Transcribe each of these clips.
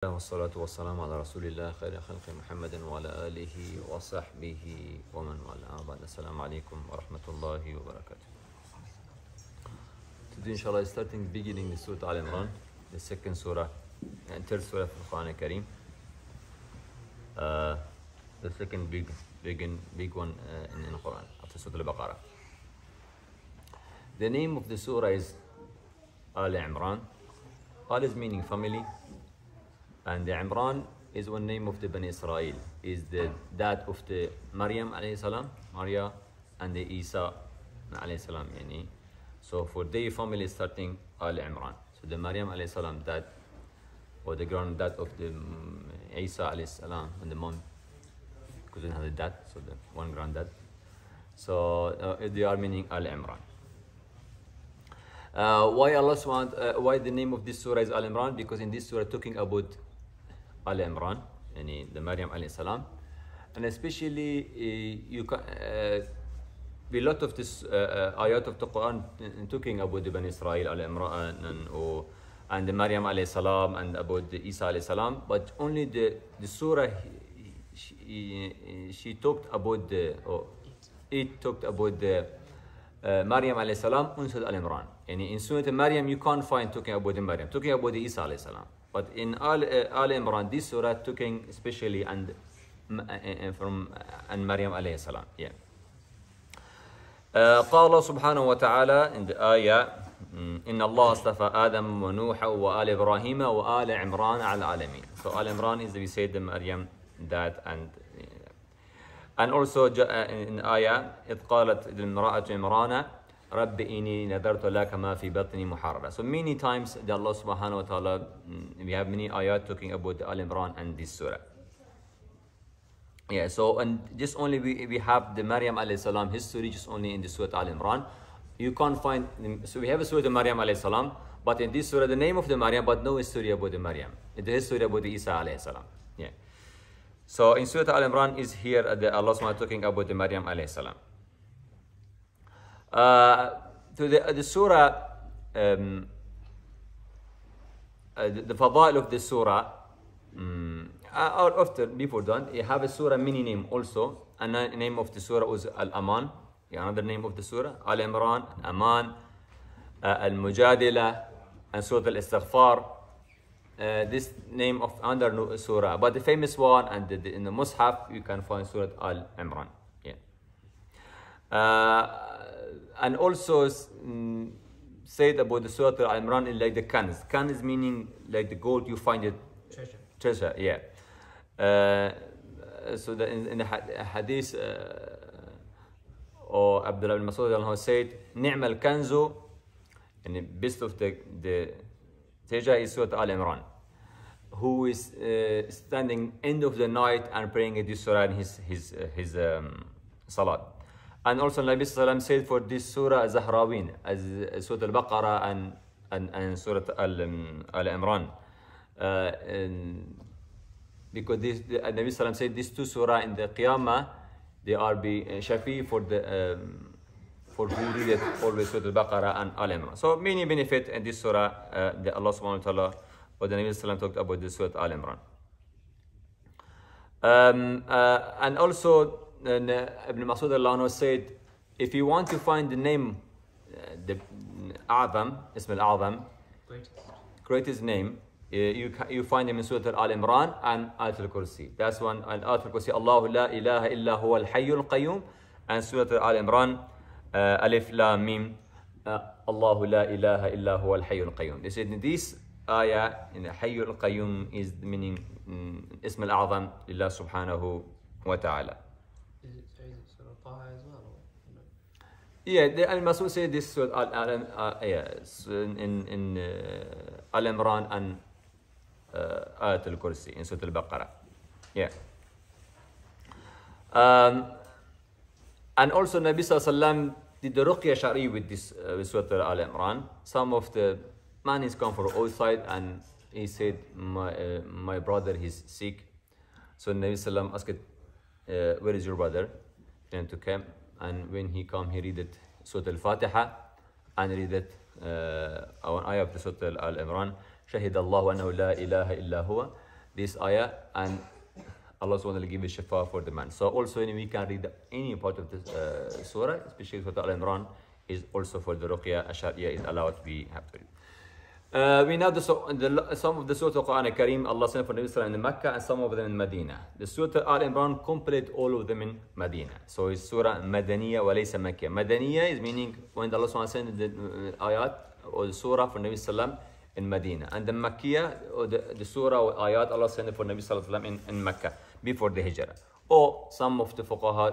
والصلاة والسلام على رسول الله خير خلق محمد وعلى آله وصحبه ومن والاه. بعد السلام عليكم ورحمة الله وبركاته. Today inshallah starting beginning the Surah Al-Imran, the second surah and third surah of the Quran Al-Kareem. The second big one in the Quran after Surah Al-Baqarah. The name of the surah is Al-Imran. Al is meaning family. And the Imran is one name of the Bani Israel, is that of the Maryam alayhi salam, Maria, and the Isa alayhi salam. So for their family starting Al Imran. So the Maryam alayhi salam dad, or the granddad of the Isa alayhi salam, and the mom couldn't have a dad, so the one granddad. So they are meaning Al Imran. Why the name of this surah is Al Imran? Because in this surah talking about Al Imran, the Maryam alayhi salam, and especially you can a lot of this ayat of the Quran talking about the Bani Israel, Al Imran, and the Maryam alayhi salam, and about the Isa alayhi salam, but only the surah she talked about it talked about the Maryam alayhi salam and Surah Al Imran. In Surah Maryam you can't find talking about the Maryam, talking about the Isa alayhi salam. But in Al Imran, this surah talking especially from Maryam alayhi salam. Yeah. قال سبحانه وتعالى in the ayah إن الله اصطفى آدم ونوح وآل إبراهيم وآل عمران على العالمين. So Al Imran is we said the Maryam that and also in ayah إذ قالت المرأة عمران رب إني نذرت لك ما في بطني محررا. So many times the Allah subhanahu wa ta'ala, we have many ayat talking about the Al Imran and this surah. Yeah, so and just only we have the Maryam alayhi salam history just only in the Surah Al Imran. You can't find, so we have a Surah the Maryam alayhi salam, but in this surah the name of the Maryam, but no history about the Maryam. The history about the Isa alayhi salam. Yeah. So in Surah Al Imran is here the Allah subhanahu wa ta'ala talking about the Maryam alayhi salam. To the surah, the fadail of the surah, or after, before that, you have a surah mini name also, and the name of the surah was Al-Aman, another name of the surah, Al-Imran, Aman, Al-Mujadila, and Surah Al-Istighfar. This name of another surah, but the famous one and in the Mus'haf you can find Surah Al-Imran. Yeah. And also said about the Surah Al-Imran is like the kanz. Kanz meaning like the gold you find it. Treasure, yeah. So in the hadith, or Abdullah ibn Mas'ud said, "Ni'ma al-kanzu," and the best of the treasure is Surah Al-Imran. Who is standing end of the night and praying this surah in his salat. And also Nabi Sallallahu Alaihi Wasallam said for this surah Zahrawin, as Surah Al-Baqarah and Surah Al-Imran. Because Nabi Sallallahu Alaihi Wasallam said these two surah in the Qiyamah, they are be shafi for who read it always Surah Al-Baqarah and Al-Imran. So many benefit in this surah that Allah Subhanahu wa Ta'ala or the Nabi Sallallahu Alaihi Wasallam talked about this Surah Al-Imran. And also Ibn Mas'ud al-Anhu said, if you want to find the name, the A'zam, Ism al-A'zam, greatest name, you find him in Surah Al-Imran and Ayatul Kursi. That's one, and Ayatul Kursi, Allahu la ilaha illa huwa al-hayyul qayyum, and Surah Al-Imran, Alif Lam Mim, Allahu la ilaha illa huwa al-hayyul qayyum. They said in this ayah, in the Hayyul Qayyum is the meaning Ism al-A'zam lillah subhanahu wa ta'ala. Is it Surah Taha as well? Yeah, Al-Mas'ud said this in Al-Imran and Ayatul Kursi in Surah Al-Baqarah. Yeah. And also Nabi Sallallahu Alaihi Wasallam did the Ruqya Shari with this with Surah Al-Imran. Some of the man is come from outside and he said, my brother is sick. So Nabi Sallallahu Alaihi Wasallam asked, where is your brother? Came to come, and when he come, he read it Surah Al-Fatiha and read it one ayah of the Surah Al-Imran. شهد الله أنه لا إله إلا هو this ayah, and Allah SWT will give a shifa for the man. So also we can read any part of this surah, especially Surah Al-Imran is also for the ruqya, ashariya is allowed, we have to read. We know some of the Surah Al-Quran Al-Kareem, Allah sent for Nabi Sallallahu in Mecca and some of them in Medina. The Surah Al-Imran complete all of them in Medina. So it's Surah Madaniya wa laysa Makkiyya. Madaniya is meaning when Allah SWT sent the ayat or the Surah for Nabi Sallallahu in Medina. And the Makkiyya, or the Surah or ayat Allah sent for Nabi Sallallahu in Mecca before the Hijrah. Or some of the fuqaha,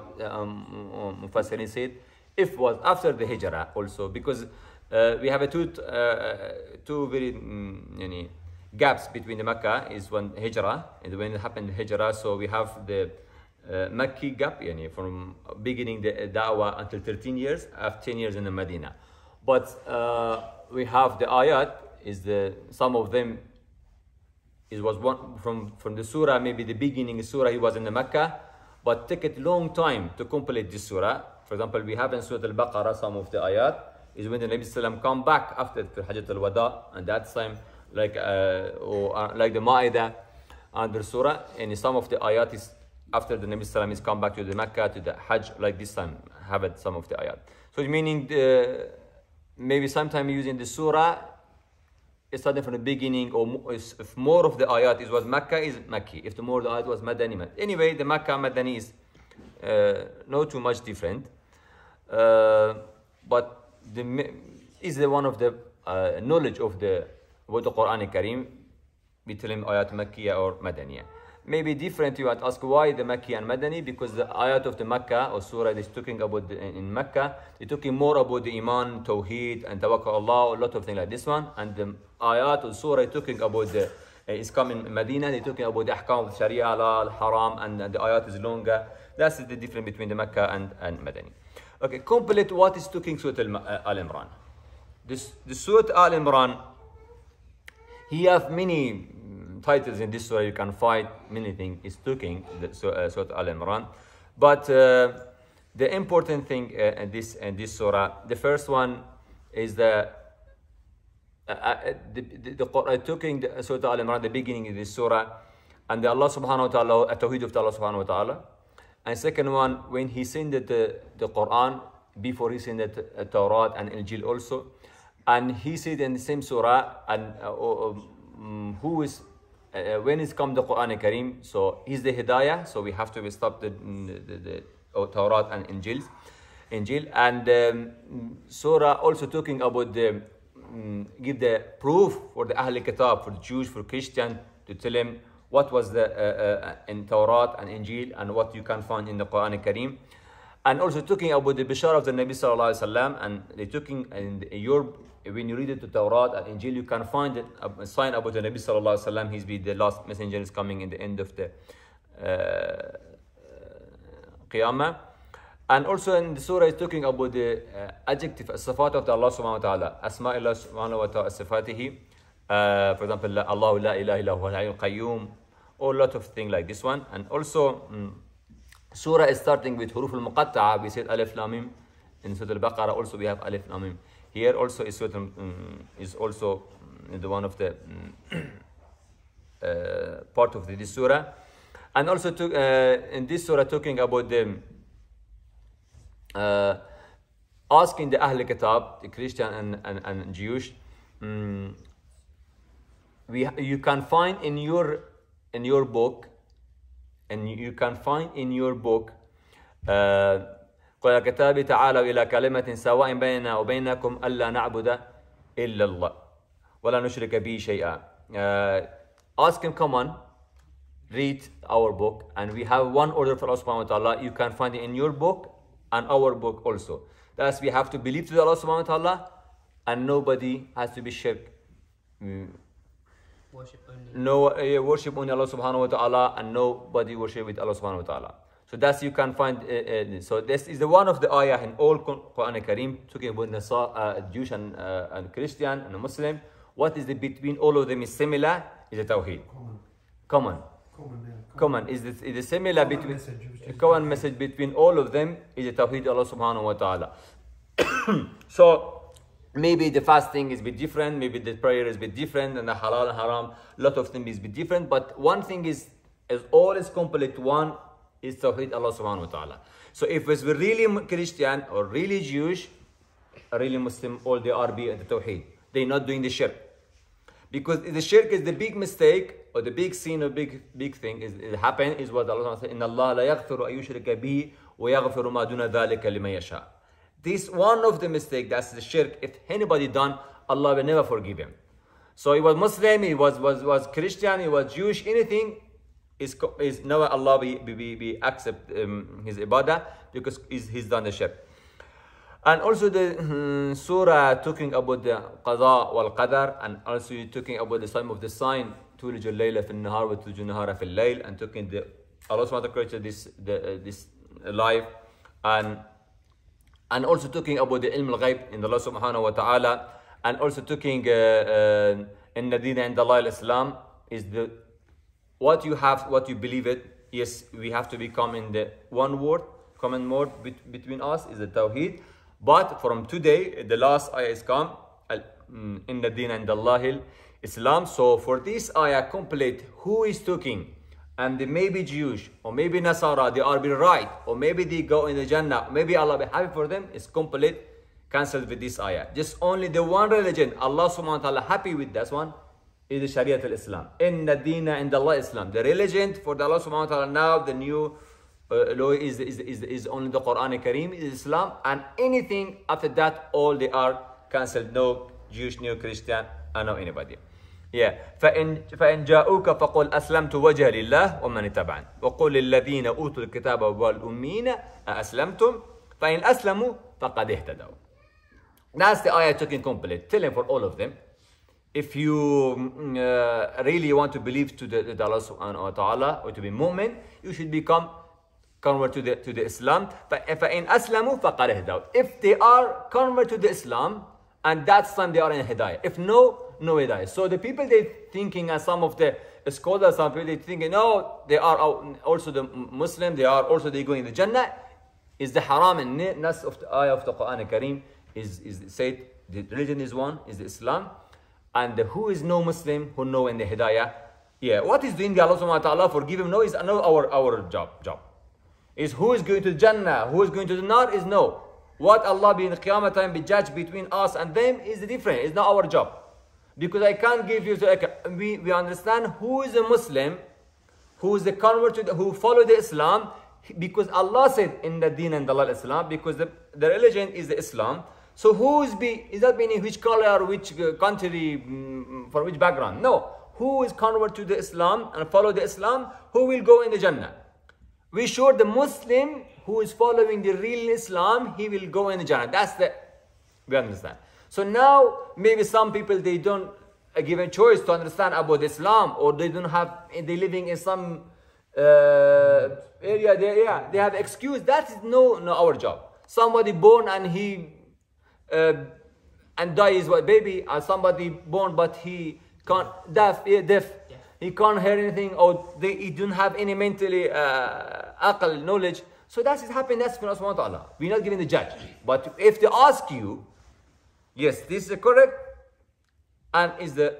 Mufassirin said, if it was after the Hijrah also, because we have two very gaps between the Mecca is when Hijrah, and when it happened Hijrah, so we have the Makki gap, from beginning the Da'wah until 13 years, after 10 years in the Medina. But we have the ayat, some of them was one from the surah, maybe the beginning surah he was in the Mecca, but take it long time to complete this surah. For example, we have in Surah Al-Baqarah some of the ayat is when the Nabi Sallam come back after the Hajjat al-Wada, and that time like the Ma'idah under surah, and some of the ayat is after the Nabi Sallam is come back to the Mecca to the Hajj, like this time have it some of the ayat. So meaning maybe sometime using the surah starting from the beginning, or if more of the ayat was Mecca, is Makki. If the more of the ayat was Madani. Anyway, the Mecca Madani is not too much different. But is one of the knowledge of the Quran Kareem, we tell him ayat Makkiya or Madaniya. Maybe different, you might ask why the Makki and Madani, because the ayat of the Mecca or surah is talking about in Mecca, they're talking more about the Iman, Tawheed and Tawakkul Allah, a lot of things like this one, and the ayat or surah is talking about the is coming in Medina, they're talking about the ahkam of Sharia, halal, haram, and the ayat is longer. That's the difference between the Mecca and Madani. Okay, complete what is talking Surah Al-Imran. The Surah Al-Imran, he have many titles in this surah. You can find many things is talking Surah Al-Imran. But the important thing in this surah, the first one is the Quran talking Surah Al-Imran, the beginning of this surah, and the Allah subhanahu wa ta'ala, Tawheed of Allah subhanahu wa ta'ala. And second one, when he sent the Quran, before he sent the Torah and Injil also. And he said in the same surah, and who is, when is come the Quran Kareem, so he's the Hidayah, so we have to stop the Torah and Injil. And surah also talking about the, give the proof for the Ahl Kitab, for the Jews, for Christian, to tell him what was the in Torah and Injil and what you can find in the Quran Kareem. And also talking about the Bishara of the Nabi Sallallahu Alaihi Wasallam, and they're talking in when you read it to Torah and Injil, you can find a sign about the Nabi Sallallahu Alaihi Wasallam. He's be the last messenger is coming in the end of the Qiyamah. And also in the surah is talking about the adjective, sifat of the Allah Subhanahu wa Taala, Asma'illah Subhanahu wa Taala, sifatihi. For example, Allah la ilaha illa huwa al-hayyul qayyum, or a lot of things like this one. And also surah is starting with huruf al-muqatta'a. We said alif lam mim in Surah Al-Baqarah. Also we have alif lam mim. Here also is also the one of the part of this surah. And also in this surah talking about the asking the Ahl Kitab, the Christian and Jewish. You can find in your book, and you can find in your book قل يا كتابي تعالوا إلى كلمة سواء بيننا وبينكم ألا نعبد إلا الله ولا نشرك به شيئا. Ask him, come on, read our book, and we have one order for Allah subhanahu wa ta'ala. You can find it in your book and our book also. That's we have to believe to Allah subhanahu wa ta'ala, and nobody has to be shirk. Worship only. No worship only Allah subhanahu wa ta'ala, and nobody worship with Allah subhanahu wa ta'ala. So that's you can find. So this is the one of the ayah in all Quran Kareem talking about Jewish and Christian and Muslim. What is the between all of them is similar is the Tawheed. Common is the similar between common message between all of them is the Tawheed Allah subhanahu wa ta'ala. So maybe the fasting is a bit different, maybe the prayer is a bit different, and the halal and haram, a lot of things is a bit different. But one thing is all is complete. One is Tawheed Allah subhanahu wa ta'ala. So if it's really Christian or really Jewish, really Muslim, all they are be at the Tawheed. They're not doing the shirk. Because the shirk is the big mistake, or the big sin, or big thing is happen, is what Allah says, Inna Allah la yaghfiru an yushrika bihi wa yaghfiru ma duna dhalika liman yasha. This one of the mistake, that's the shirk. If anybody done, Allah will never forgive him. So he was Muslim, he was Christian, he was Jewish, anything is never Allah be accept his ibadah, because he's done the shirk. And also the surah talking about the qada wal qadar, and also talking about the time of the sign, tulij al-layla fi an-nahar wa tulij an-nahara fi al-layl, and talking the Allah subhanahu wa ta'ala created this life, and also talking about the ilm al-ghaib in Allah subhanahu wa ta'ala, and also talking in the deen and Allah al-Islam is the what you have, what you believe it. Yes, we have to become in the one word, common word between us is the Tawheed. But from today, the last ayah is come, in the deen and Allah Islam. So for this ayah complete, who is talking, and they may be Jewish, or maybe Nasara, they are be right, or maybe they go in the Jannah, maybe Allah be happy for them, is complete, cancelled with this ayah. Just only the one religion, Allah subhanahu wa ta'ala happy with that one, is the Sharia al-Islam. In the deen and Allah Islam. The religion for the Allah subhanahu wa ta'ala now, the new law is only the Quran Kareem, is Islam, and anything after that, all they are cancelled. No Jewish, no Christian, and no anybody. Yeah. فإن جاءوك فقل أسلمت وجهي لله ومن اتبعني وقل للذين أوتوا الكتاب والأمين أسلمتم فإن أسلموا فقد اهتدوا. That's the ayah talking complete, telling for all of them. If you really want to believe to the Allah subhanahu wa ta'ala, or to be mu'min, you should convert to the Islam. فَإِنْ أَسْلَمُوا فَقَدْ اهْتَدَوْا. If they are convert to the Islam, and that's time they are in Hidayah. If no Hidayah. So the people they thinking, and some of the scholars, some people they thinking, no, they are also the Muslim, they going to the Jannah. Is the haram and nas of the ayah of the Quran Kareem is said the religion is one, is the Islam. And who is no Muslim, who know in the Hidayah. Yeah, what is doing the Allah subhanahu wa ta'ala forgive him? No, is our job. Is who is going to Jannah, who is going to the Nar is no. What Allah be in the Qiyamah time be judged between us and them is different. It's not our job. Because I can't give you, we understand who is a Muslim, who is the convert, who follow the Islam, because Allah said in the deen and Allah Islam, because the religion is the Islam. So who is that meaning which color, which country, for which background? No. Who is convert to the Islam and follow the Islam, who will go in the Jannah? We sure the Muslim who is following the real Islam, he will go in the Jannah. We understand. So now, maybe some people, they don't give a choice to understand about Islam, or they don't have, they living in some area, they have excuse. That is no our job. Somebody born and he, and die is what baby, or somebody born but he can't, deaf. He can't hear anything, or he don't have any mentally aql knowledge. So that is happening. That's from Allah subhanahu wa ta'ala. We're not giving the judge. But if they ask you, yes, this is correct, and is the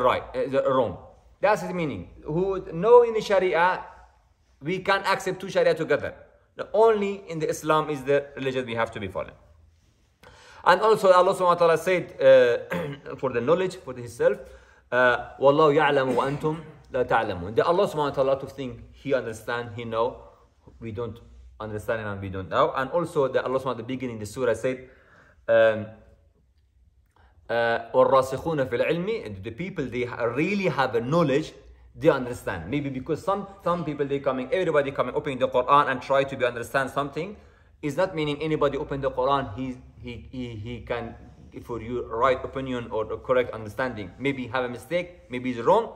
right, is the wrong. That's the meaning. Who know in the Sharia, we can't accept two Sharia together. The only in the Islam is the religion we have to be following. And also Allah subhanahu wa ta'ala said for the knowledge, for himself, Wallahu ya'lamu wa antum la ta'lamun. The Allah subhanahu wa ta'ala to think he understand, he know. We don't understand and we don't know. And also the Allah subhanahu wa ta'ala at the beginning the surah said, وَالرَّاسِخُونَ فِي الْعِلْمِ, the people they really have a knowledge, they understand. Maybe because some people everybody coming opening the Quran and try to understand something, is not meaning anybody open the Quran he can give for you right opinion or the correct understanding. Maybe have a mistake, maybe it's wrong.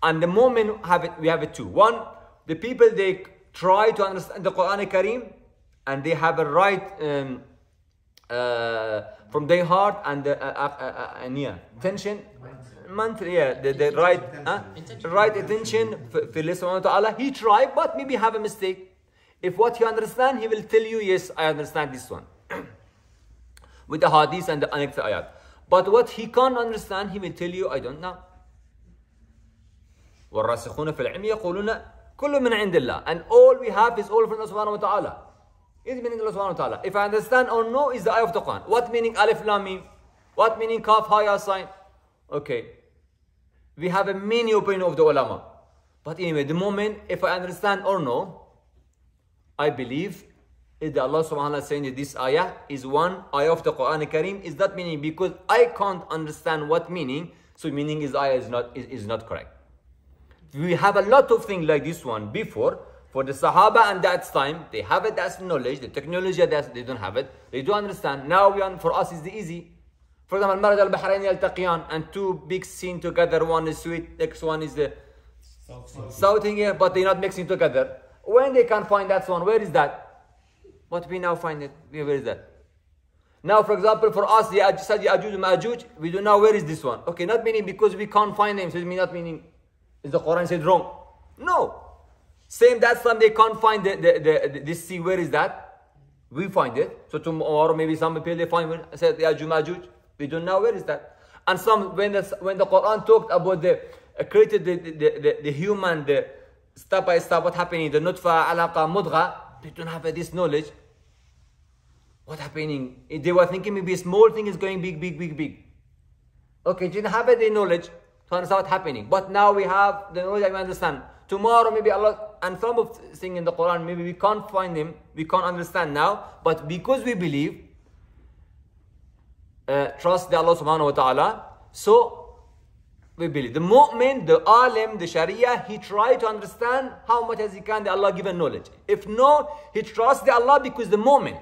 And the moment we have it too. One, the people they try to understand the Quran Kareem and they have a right from their heart and attention, the right attention for Allah subhanahu wa ta'ala. He tried, but maybe have a mistake. If what he understand, he will tell you, yes, I understand this one. with the hadith and the next ayat. But what he can't understand, he will tell you, I don't know. وَالرَّاسِخُونَ فِي الْعِلْمِ يَقُولُونَ كُلُّ مِنْ عِنْدِ اللَّهِ. And all we have is all from Allah subhanahu wa ta'ala. Is meaning Allah subhanahu wa ta'ala. If I understand or no, is the ayah of the Quran. What meaning alif lam mim? What meaning kaf ha ya sign? Okay. We have a many opinion of the ulama. But anyway, the moment, if I understand or no, I believe that Allah subhanahu wa ta'ala saying that this ayah is one ayah of the Quran Kareem. Is that meaning because I can't understand what meaning, so meaning is ayah is not correct. We have a lot of things like this one before. For the Sahaba and that time, they have it as knowledge. The technology, they don't have it. They do understand. Now, for us, it's easy. For example, Maraj al-Bahrain al-Taqiyan, and two big seen together. One is sweet, next one is the southing here, but they're not mixing together. When they can find that one, where is that? What we now find it, where is that? Now, for example, for us, the Ya'juj Ma'juj, we don't know where is this one. Okay, not meaning because we can't find them, so it means not meaning is the Quran said wrong. No. Same that time they can't find this sea, where is that? We find it. So tomorrow maybe some people they find it, said Ya'juj Ma'juj. We don't know where is that. And some when the Quran talked about created the human, the step by step what happening, the nutfa, alaqa, mudgha, they don't have this knowledge. What happening? They were thinking maybe a small thing is going big, big, big, big. Okay, they didn't have the knowledge to understand what's happening. But now we have the knowledge that we understand. Tomorrow maybe Allah, and some of things in the Quran, maybe we can't find them, we can't understand now. But because we believe, trust the Allah subhanahu wa ta'ala, so we believe. The mu'min, the alim, the sharia, he try to understand how much as he can the Allah given knowledge. If no, he trusts the Allah because the mu'min,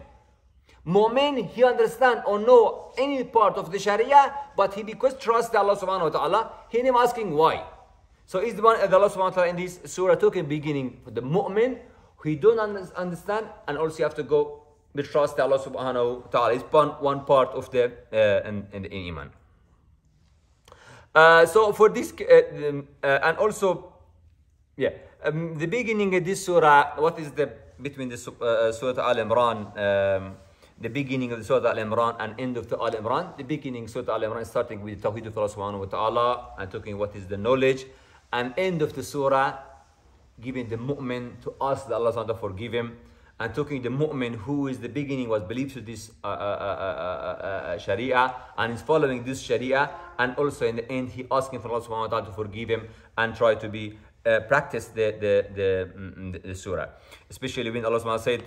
he understand or know any part of the sharia, but he because trusts the Allah subhanahu wa ta'ala, he ain't asking why. So is the one that Allah subhanahu wa ta'ala in this surah talking beginning for the mu'min, he don't understand, and also you have to go with trust the Allah subhanahu wa ta'ala. It's one part of the in the iman. So for this, and also, yeah, the beginning of this surah, what is the between the Surah Al-Imran, the beginning of the Surah Al-Imran and end of the Al-Imran? The beginning Surah Al-Imran is starting with the Tawheed of Allah subhanahu wa ta'ala and talking what is the knowledge, and end of the surah giving the mu'min to ask the Allah subhanahu wa ta'ala to forgive him, and talking the mu'min who is the beginning was believed to this sharia and is following this sharia, and also in the end he asking for Allah subhanahu wa ta'ala to forgive him and try to be practice the surah, especially when Allah subhanahu wa ta'ala said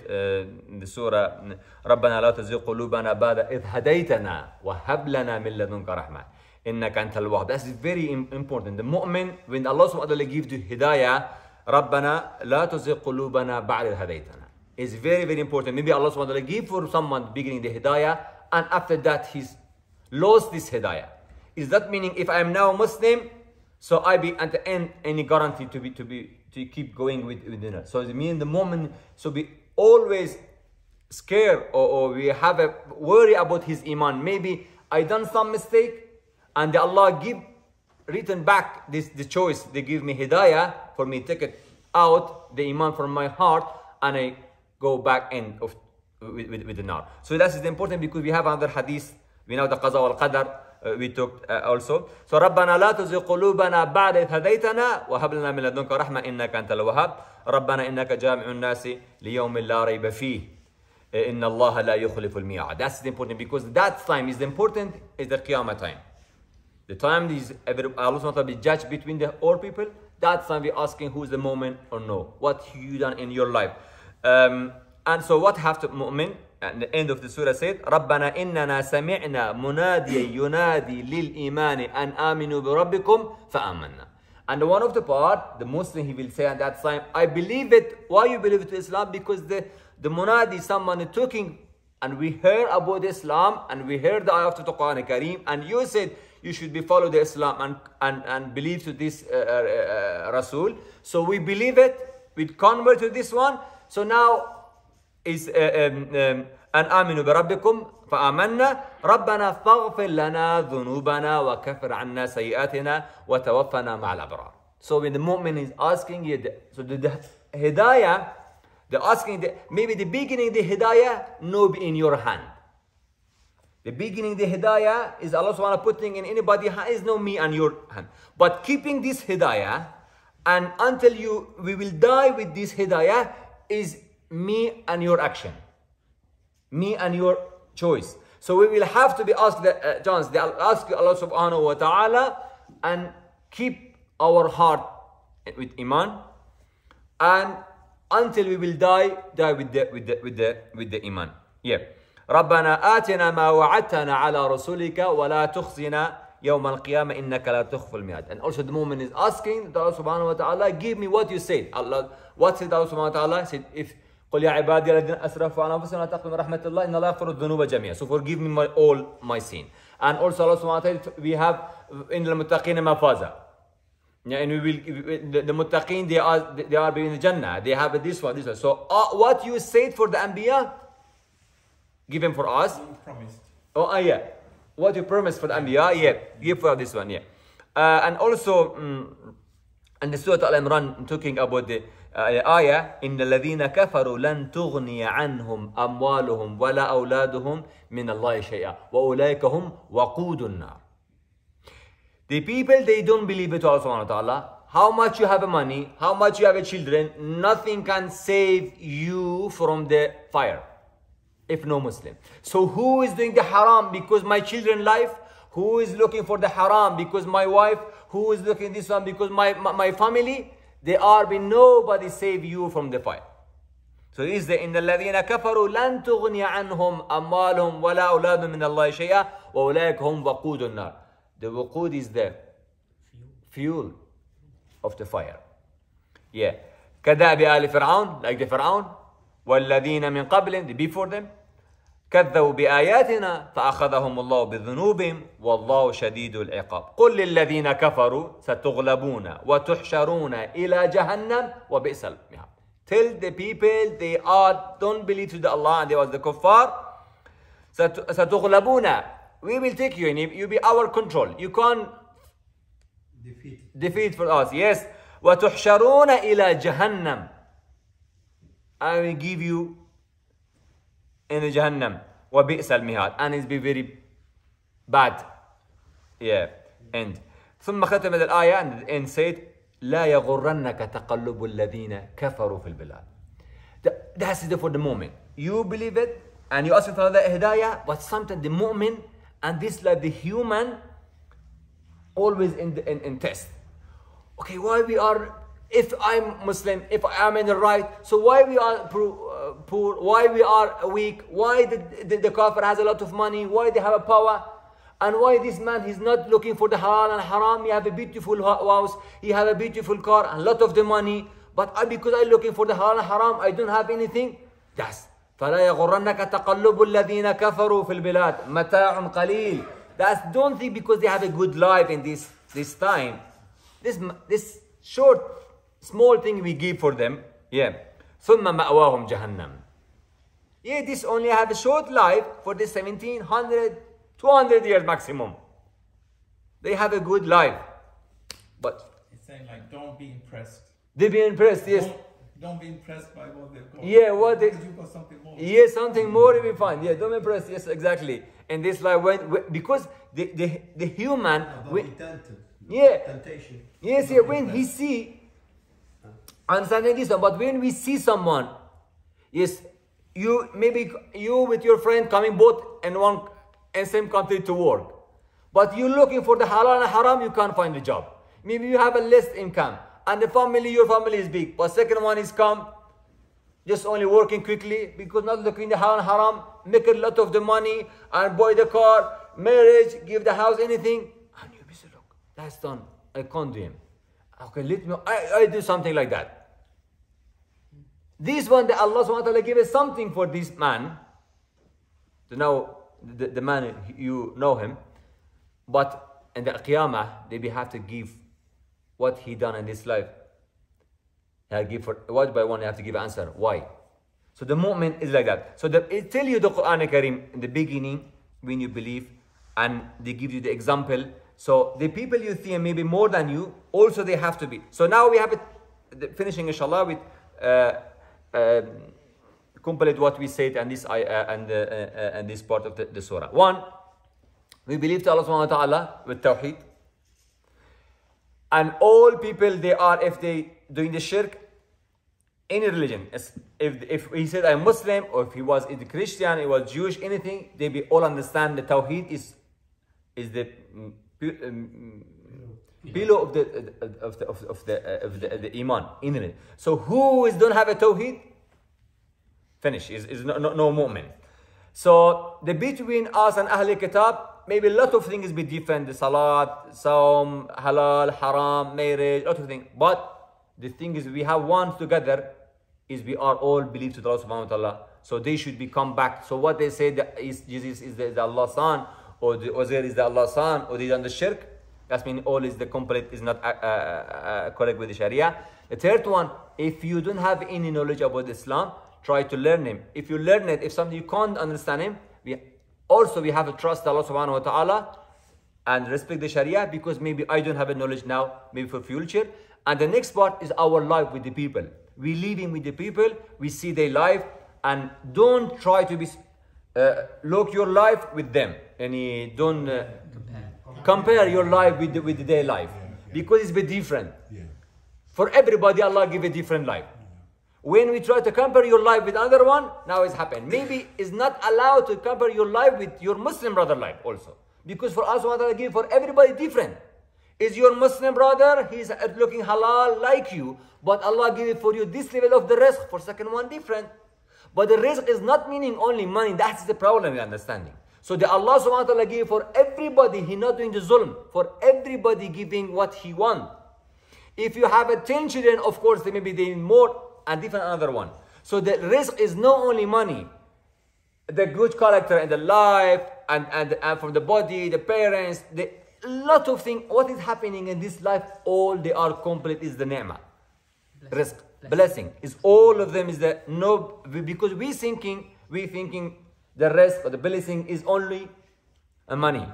in the surah رَبَّنَا لَا تَزِغْ قُلُوبَنَا بَعْدَ إِذْ هَدَيْتَنَا وَهَبْ لَنَا مِن لَدُنْكَ رَحْمَةً إِنَّكَ أَنْتَ الْوَهَّابُ. That's very important. The mu'min, when Allah subhanahu wa ta'ala gives you hidayah, رَبَّنَا لَا تَزِغْ قُلُوبَنَا بَعْدَ إِذْ هَدَيْتَنَا, is very, very important. Maybe Allah subhanahu wa ta'ala give for someone beginning the hidayah, and after that he's lost this hidayah. Is that meaning if I am now Muslim, so I be at the end any guarantee to keep going with dinner? So it means the moment, so be always scared or we have a worry about his iman. Maybe I done some mistake and Allah give written back the choice. They give me hidayah for me take it out the iman from my heart, and I go back in with the nar. So that is important because we have another hadith. We know the qaza wal qadar. We talked also. So ربنا لا تزغ قلوبنا بعد إذ هديتنا وهب لنا من لدنك رحمة إنك أنت الوهاب ربنا إنك جامع الناس ليوم لا ريب فيه إن الله لا يخلف الميعاد. That's important because that time is important, is the Qiyamah time. The time is Allah will be judged between all people. That time we're asking who's the moment or no. What you done in your life. And so what have to mu'min? At the end of the surah said, رَبَّنَا إِنَّنَا سَمِعْنَا مُنَادِيًا يُنَادِي لِلْإِيمَانِ أَنْ آمِنُوا بِرَبِّكُمْ فَآمَنَّا. And one of the part, the Muslim, he will say at that time, I believe it. Why you believe it to Islam? Because the munadi, someone talking, and we heard about Islam, and we heard the ayah of the Quran Kareem, and you said you should be follow the Islam and believe to this Rasul. So we believe it, we convert to this one. So now is أن آمنوا بربكم فآمنا ربنا فاغفر لنا ذنوبنا وكفر عنا سيئاتنا وتوفنا مع الأبرار. So when the mu'min is asking you, so the hidayah, the asking, maybe the beginning the hidayah no be in your hand. The beginning, the hidayah is Allah subhanahu wa ta'ala putting in anybody, is no me and your hand. But keeping this hidayah, and until we will die with this hidayah, is me and your action. Me and your choice. So we will have to be asked the chance. They ask Allah subhanahu wa ta'ala and keep our heart with iman, and until we will die with the iman. Yeah. ربنا آتنا ما وعدتنا على رسولك ولا تخزنا يوم القيامة إنك لا تخلف الميعاد. And also the moment is asking Allah subhanahu wa ta'ala, give me what you said. Allah, what said Allah subhanahu wa ta'ala? He said, if قل يا عبادي الذين أسرفوا على أنفسهم لا تقنطوا من رحمة الله إن الله يغفر الذنوب جميعا. So forgive me all my sin. And also Allah subhanahu wa ta'ala, we have in المتقين مفازا. Yeah, and we will, the muttaqin, they are in the Jannah. They have this one. So what you said for the Anbiya, given for us. You promised. Oh, yeah. What you promised for the Anbiya, yeah. Give for this one, yeah. And also, in the Surah Al-Imran, talking about the ayah, إِنَّ الَّذِينَ كَفَرُوا لَن تُغْنِيَ عَنْهُمْ أَمْوَالُهُم وَلَا أَوْلَادُهُم مِّنَ اللَّهِ شَيْئًا وَأُولَٰئِكَ هُمْ وَقُودُ النَّارِ. The people, they don't believe it, Allah subhanahu wa ta'ala. How much you have money, how much you have children, nothing can save you from the fire, if no Muslim. So who is doing the haram because my children life? Who is looking for the haram because my wife? Who is looking this one because my family? There are be nobody save you from the fire. So is the إن الذين كفروا لن تغني عنهم أموالهم ولا أولادهم من الله شيئا وأولئك هم وقود النار. The waqud is the fuel of the fire. Yeah. كذاب آل فرعون, like the Fir'aun. والذين من قبلهم, the before them. كذبوا بآياتنا فأخذهم الله بذنوبهم والله شديد العقاب. قل للذين كفروا ستغلبون وتحشرون إلى جهنم وبئس المهاد. Tell the people they don't believe to the Allah and they was the kuffar. ستغلبون, we will take you and you be our control. You can't defeat for us. Yes. وتحشرون إلى جهنم. I will give you in the Jahannam. وَبِئْسَ الْمِهَادِ. And it's be very bad. Yeah. And ثم ختم الآية and said لا يغرنك تقلب الذين كفروا في البلاد. That's it for the moment. You believe it and you ask for the hidayah, but sometimes the mu'min and this like the human always in test. Okay, why we are, if I'm Muslim, if I'm in the right, so why we are poor, why we are weak, why the kafir has a lot of money, why they have a power, and why this man, he's not looking for the halal and haram, he have a beautiful house, he have a beautiful car, and a lot of the money, but because I'm looking for the halal and haram, I don't have anything. That's فَلَا يَغُرَّنَّكَ تَقَلُّبُ الَّذِينَ كَفَرُوا فِي الْبِلَادِ مَتَاعٌ قَلِيلٌ. That's, don't think because they have a good life in this time, this short, small thing we give for them. Yeah. ثُمَّ مَأْوَاهُمْ جَهَنَّمْ. Yeah, this only have a short life for this 1700, 200 years maximum. They have a good life. But it's saying like, don't be impressed. They be impressed, yes. Don't be impressed by what they've got. Yeah, what they... You got something more. Yes, something more will be fine. Yeah, don't be impressed. Yes, exactly. And this life, because the human... Yeah. Temptation. Yes, yeah, when he see... Understanding this one, but when we see someone, yes, maybe you with your friend coming both in one and same country to work, but you looking for the halal and haram, you can't find a job. Maybe you have a less income, and your family is big, but second one is come, just only working quickly because not looking the halal and haram, make a lot of the money and buy the car, marriage, give the house, anything, and you be so, look, that's done. I can't do him. Okay, let me. I do something like that. This one, that Allah subhanahu wa ta'ala gave us something for this man. So now, the man, you know him. But in the Qiyamah, they have to give what he done in this life. They give for one by one, they have to give an answer. Why? So the moment is like that. So it tell you the Quran Kareem in the beginning, when you believe, and they give you the example. So the people you see maybe more than you, also they have to be. So now we have it finishing inshallah with complete what we said and this and this part of the surah. One, we believe to Allah subhanahu wa ta'ala with tawheed. And all people, they are, if they doing the shirk, any religion, if he said I'm Muslim, or if he was a Christian, he was Jewish, anything, they be all understand the tawheed is the pillow of the iman in it. So who is don't have a tawheed, finish, is no mu'min. So the between us and Ahl Kitab, maybe a lot of things be different, the salat, saum, halal, haram, marriage, a lot of things. But the thing is, we have one together, is we are all believe to Allah subhanahu wa ta'ala. So they should be come back. So what they say that is Jesus is the Allah's son, or the Uzair is the Allah's son, or they done the shirk, that means all is the complete is not correct with the Sharia. The third one, if you don't have any knowledge about Islam, try to learn him. If you learn it, if something you can't understand him, we have to trust Allah subhanahu wa ta'ala and respect the Sharia, because maybe I don't have a knowledge now, maybe for future. And the next part is our life with the people. We living with the people, we see their life, and don't try to be look your life with them. And don't compare your life with their life, because it's a bit different. For everybody, Allah give a different life. When we try to compare your life with another one, now it's happened. Maybe it's not allowed to compare your life with your Muslim brother life also. Because for us, Allah give for everybody different. Is your Muslim brother, he's looking halal like you, but Allah give it for you this level of the rizq, for second one different. But the rizq is not meaning only money, that's the problem with understanding. So the Allah subhanahu wa ta'ala give for everybody, He not doing the zulm, for everybody giving what He want. If you have 10 children, of course, they maybe they need more and different another one. So the rizq is not only money, the good character and the life, and from the body, the parents, the lot of things, what is happening in this life, all they are complete is the ni'mah. Rizq, blessing, is all of them is the no, because we thinking the rest of the blessing is only money.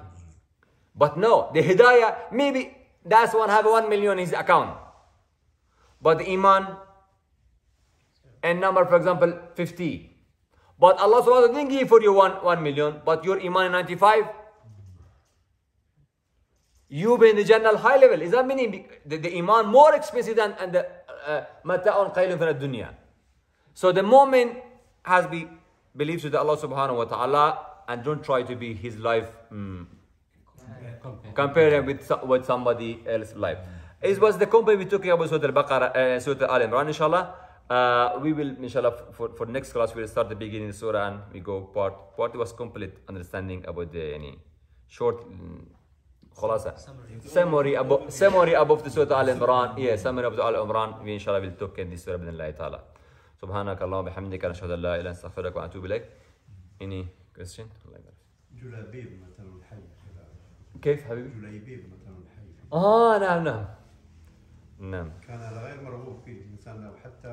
But no, the hidayah, maybe that's one have 1 million in his account. But the iman and number, for example, 50. But Allah subhanahu wa ta'ala didn't give for you 1 million, but your iman is 95. You be in the general high level. Is that meaning the iman more expensive than the mata'un qaylun fin ad-dunya? So the moment has be believed to Allah subhanahu wa ta'ala, and don't try to be his life compare with somebody else's life. It was the company we talking about Surah Al-Baqarah, Surah Al-Imran, inshallah. We will, inshallah, for next class, we will start the beginning of the surah and we go part. Part was complete understanding about the short summary above the Surah Al-Imran. Yeah, summary of the Al-Imran. We, inshallah, will talk in this surah بإذن ta'ala. سبحانك اللهم وبحمدك نشهد أن لا إله إلا أنت نستغفرك ونتوب إليك. Any question? جلابيب مثلا الحي. كيف حبيبي؟ جلابيب مثلا الحي. نعم. كان غير مرغوب فيه الإنسان لو حتى